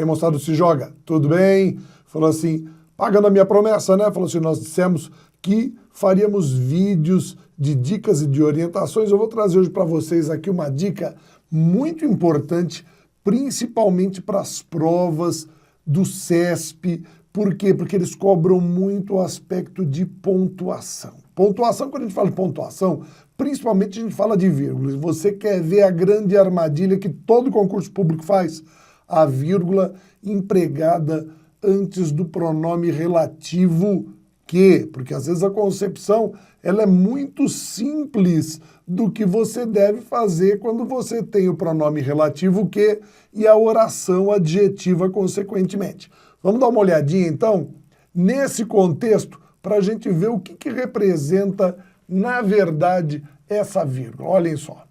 aí, moçada, se joga, tudo bem? Falou assim, pagando a minha promessa, né? Falou assim, nós dissemos que faríamos vídeos de dicas e de orientações. Eu vou trazer hoje para vocês aqui uma dica muito importante, principalmente para as provas do CESP. Por quê? Porque eles cobram muito o aspecto de pontuação. Pontuação, quando a gente fala de pontuação, principalmente a gente fala de vírgulas. Você quer ver a grande armadilha que todo concurso público faz? A vírgula empregada antes do pronome relativo que, porque às vezes a concepção ela é muito simples do que você deve fazer quando você tem o pronome relativo que e a oração adjetiva consequentemente. Vamos dar uma olhadinha então nesse contexto para a gente ver o que representa na verdade essa vírgula. Olhem só.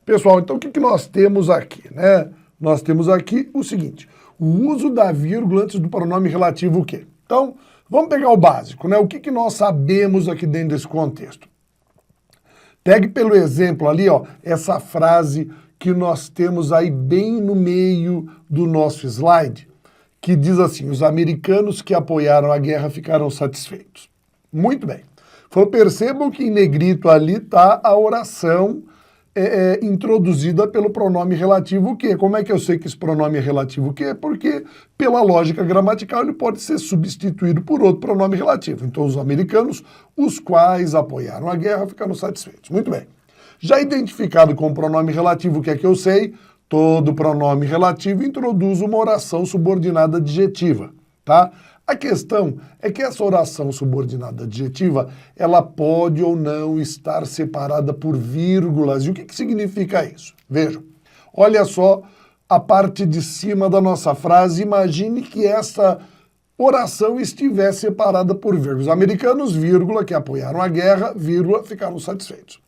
Pessoal, então o que nós temos aqui, né? Nós temos aqui o seguinte, o uso da vírgula antes do pronome relativo o quê? Então, vamos pegar o básico, né? O que nós sabemos aqui dentro desse contexto? Pegue pelo exemplo ali, ó, essa frase que nós temos aí bem no meio do nosso slide, que diz assim, os americanos que apoiaram a guerra ficaram satisfeitos. Muito bem. Percebam que em negrito ali está a oração introduzida pelo pronome relativo o quê? Como é que eu sei que esse pronome é relativo o quê? Porque, pela lógica gramatical, ele pode ser substituído por outro pronome relativo. Então, os americanos, os quais apoiaram a guerra, ficaram satisfeitos. Muito bem. Já identificado com o pronome relativo, o que é que eu sei? Todo pronome relativo introduz uma oração subordinada adjetiva, tá? A questão é que essa oração subordinada adjetiva, ela pode ou não estar separada por vírgulas. E o que significa isso? Vejam, olha só a parte de cima da nossa frase. Imagine que essa oração estivesse separada por vírgulas. Americanos, vírgula, que apoiaram a guerra, vírgula, ficaram satisfeitos.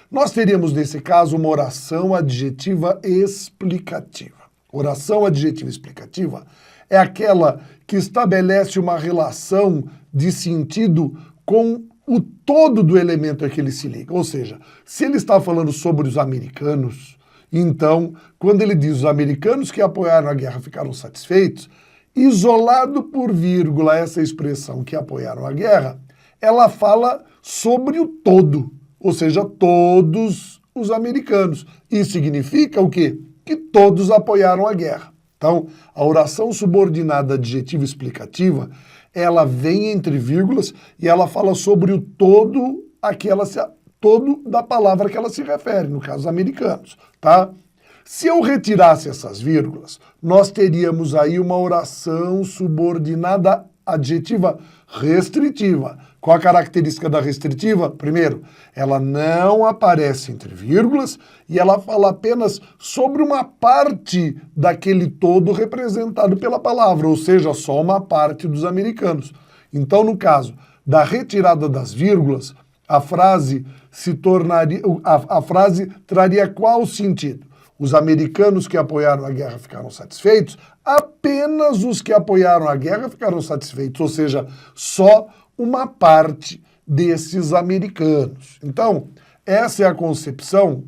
Nós teríamos, nesse caso, uma oração adjetiva explicativa. Oração adjetiva explicativa é aquela que estabelece uma relação de sentido com o todo do elemento a que ele se liga. Ou seja, se ele está falando sobre os americanos, então, quando ele diz os americanos que apoiaram a guerra ficaram satisfeitos, isolado por vírgula essa expressão que apoiaram a guerra, ela fala sobre o todo, ou seja, todos os americanos. Isso significa o quê? Que todos apoiaram a guerra. Então, a oração subordinada adjetiva explicativa, ela vem entre vírgulas e ela fala sobre o todo todo da palavra que ela se refere, no caso, americanos, tá? Se eu retirasse essas vírgulas, nós teríamos aí uma oração subordinada adjetiva restritiva. Qual a característica da restritiva? Primeiro, ela não aparece entre vírgulas e ela fala apenas sobre uma parte daquele todo representado pela palavra, ou seja, só uma parte dos americanos. Então, no caso da retirada das vírgulas, a frase traria qual sentido? Os americanos que apoiaram a guerra ficaram satisfeitos? Apenas os que apoiaram a guerra ficaram satisfeitos, ou seja, só uma parte desses americanos. Então, essa é a concepção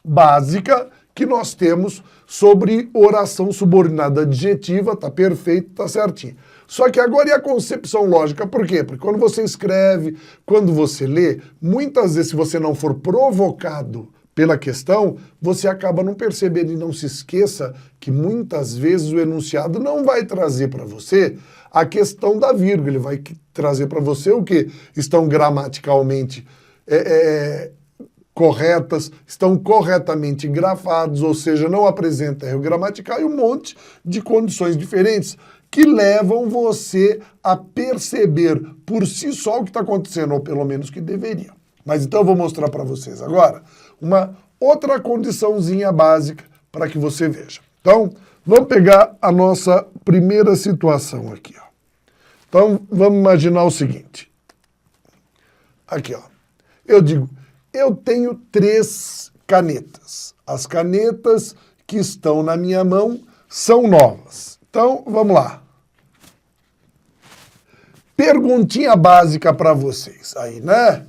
básica que nós temos sobre oração subordinada adjetiva, tá perfeito, tá certinho. Só que agora e a concepção lógica? Por quê? Porque quando você escreve, quando você lê, muitas vezes se você não for provocado pela questão, você acaba não percebendo. E não se esqueça que muitas vezes o enunciado não vai trazer para você a questão da vírgula, ele vai trazer para você o que? Estão gramaticalmente corretas, estão corretamente grafados, ou seja, não apresenta erro gramatical e um monte de condições diferentes que levam você a perceber por si só o que está acontecendo, ou pelo menos que deveria. Mas então eu vou mostrar para vocês agora uma outra condiçãozinha básica para que você veja. Então, vamos pegar a nossa primeira situação aqui, ó. Então, vamos imaginar o seguinte. Aqui, ó. Eu digo, eu tenho 3 canetas. As canetas que estão na minha mão são novas. Então, vamos lá. Perguntinha básica para vocês aí, né?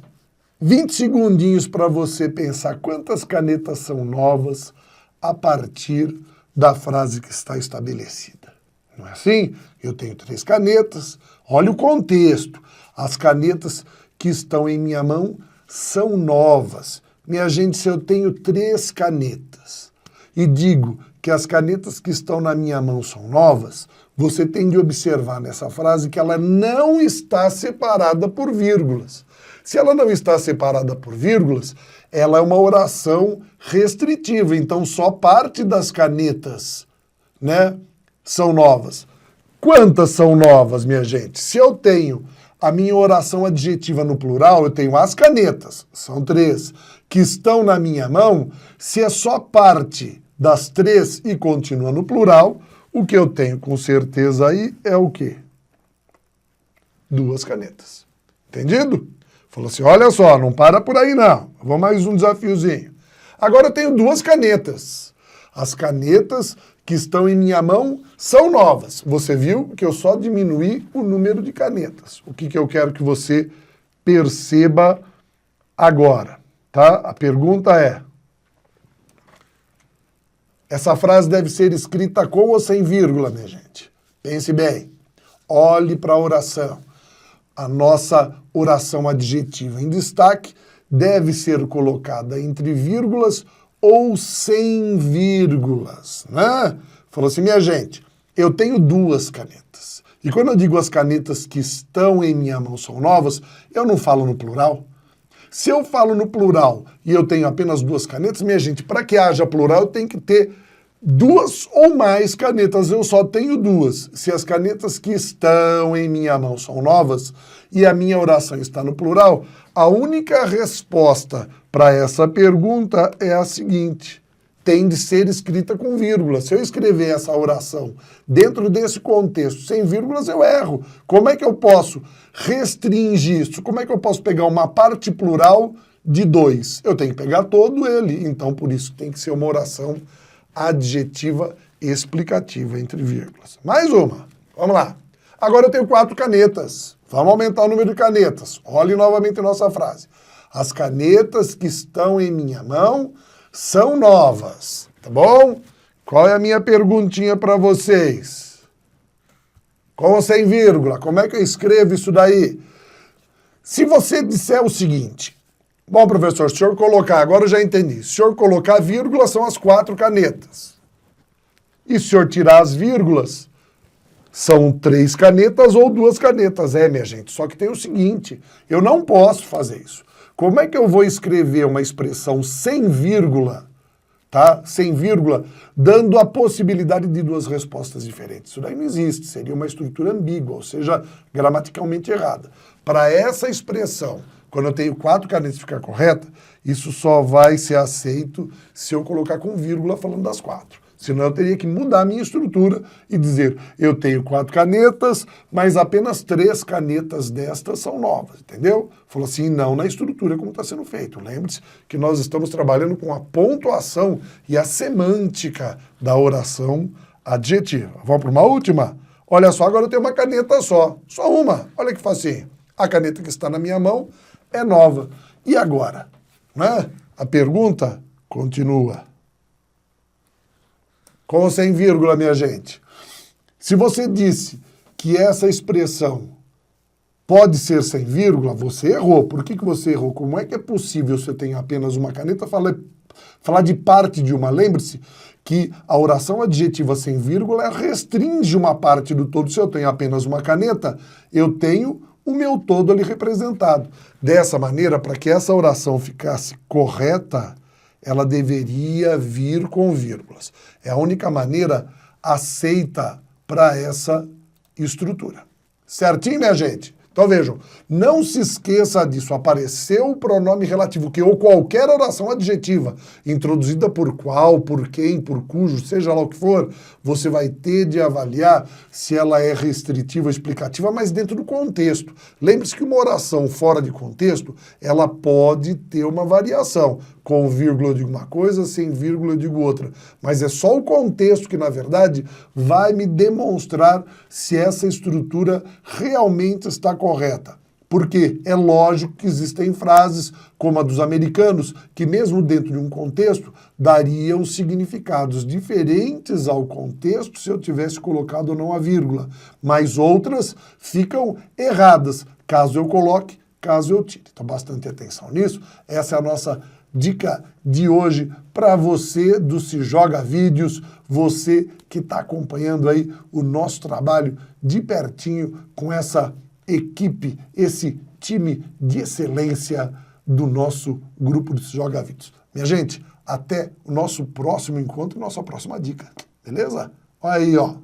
20 segundinhos para você pensar quantas canetas são novas a partir da frase que está estabelecida. Não é assim? Eu tenho 3 canetas, olha o contexto. As canetas que estão em minha mão são novas. Minha gente, se eu tenho 3 canetas e digo que as canetas que estão na minha mão são novas, você tem de observar nessa frase que ela não está separada por vírgulas. Se ela não está separada por vírgulas, ela é uma oração restritiva, então só parte das canetas, né, são novas. Quantas são novas, minha gente? Se eu tenho a minha oração adjetiva no plural, eu tenho as canetas, são 3, que estão na minha mão. Se é só parte das 3 e continua no plural, o que eu tenho com certeza aí é o quê? 2 canetas. Entendido? Falou assim, olha só, não para por aí não. Vou mais um desafiozinho. Agora eu tenho 2 canetas. As canetas que estão em minha mão são novas. Você viu que eu só diminuí o número de canetas. O que eu quero que você perceba agora, tá? A pergunta é, essa frase deve ser escrita com ou sem vírgula, minha gente? Pense bem. Olhe para a oração. A nossa oração adjetiva em destaque deve ser colocada entre vírgulas ou sem vírgulas, né? Falou assim, minha gente, eu tenho 2 canetas. E quando eu digo as canetas que estão em minha mão são novas, eu não falo no plural. Se eu falo no plural e eu tenho apenas 2 canetas, minha gente, para que haja plural eu tenho que ter 2 ou mais canetas, eu só tenho 2. Se as canetas que estão em minha mão são novas e a minha oração está no plural, a única resposta para essa pergunta é a seguinte, tem de ser escrita com vírgula. Se eu escrever essa oração dentro desse contexto sem vírgulas, eu erro. Como é que eu posso restringir isso? Como é que eu posso pegar uma parte plural de 2? Eu tenho que pegar todo ele, então por isso tem que ser uma oração adjetiva explicativa entre vírgulas. Mais uma. Vamos lá. Agora eu tenho 4 canetas. Vamos aumentar o número de canetas. Olhe novamente nossa frase. As canetas que estão em minha mão são novas. Tá bom? Qual é a minha perguntinha para vocês? Com ou sem vírgula? Como é que eu escrevo isso daí? Se você disser o seguinte... Bom, professor, se o senhor colocar, agora eu já entendi, se o senhor colocar vírgula, são as 4 canetas. E se o senhor tirar as vírgulas, são 3 canetas ou 2 canetas. É, minha gente, só que tem o seguinte, eu não posso fazer isso. Como é que eu vou escrever uma expressão sem vírgula, tá? Sem vírgula, dando a possibilidade de 2 respostas diferentes? Isso daí não existe, seria uma estrutura ambígua, ou seja, gramaticalmente errada. Para essa expressão, quando eu tenho 4 canetas e ficar correta, isso só vai ser aceito se eu colocar com vírgula falando das 4. Senão eu teria que mudar a minha estrutura e dizer, eu tenho 4 canetas, mas apenas 3 canetas destas são novas, entendeu? Falou assim, não na estrutura como está sendo feito. Lembre-se que nós estamos trabalhando com a pontuação e a semântica da oração adjetiva. Vamos para uma última? Olha só, agora eu tenho uma caneta só uma. Olha que facinho. A caneta que está na minha mão é nova. E agora? Né? A pergunta continua. Com ou sem vírgula, minha gente? Se você disse que essa expressão pode ser sem vírgula, você errou. Por que você errou? Como é que é possível você ter apenas uma caneta falar de parte de uma? Lembre-se que a oração adjetiva sem vírgula restringe uma parte do todo. Se eu tenho apenas uma caneta, eu tenho o meu todo ali representado. Dessa maneira, para que essa oração ficasse correta, ela deveria vir com vírgulas. É a única maneira aceita para essa estrutura. Certinho, minha gente? Então vejam, não se esqueça disso, apareceu o pronome relativo que ou qualquer oração adjetiva, introduzida por qual, por quem, por cujo, seja lá o que for, você vai ter de avaliar se ela é restritiva ou explicativa, mas dentro do contexto. Lembre-se que uma oração fora de contexto, ela pode ter uma variação. Com vírgula eu digo uma coisa, sem vírgula eu digo outra. Mas é só o contexto que, na verdade, vai me demonstrar se essa estrutura realmente está correta. Porque é lógico que existem frases, como a dos americanos, que mesmo dentro de um contexto, dariam significados diferentes ao contexto se eu tivesse colocado ou não a vírgula. Mas outras ficam erradas, caso eu coloque, caso eu tire. Então, bastante atenção nisso. Essa é a nossa dica de hoje para você do Se Joga Vídeos, você que está acompanhando aí o nosso trabalho de pertinho com essa equipe, esse time de excelência do nosso grupo do Se Joga Vídeos. Minha gente, até o nosso próximo encontro e nossa próxima dica, beleza? Olha aí, ó.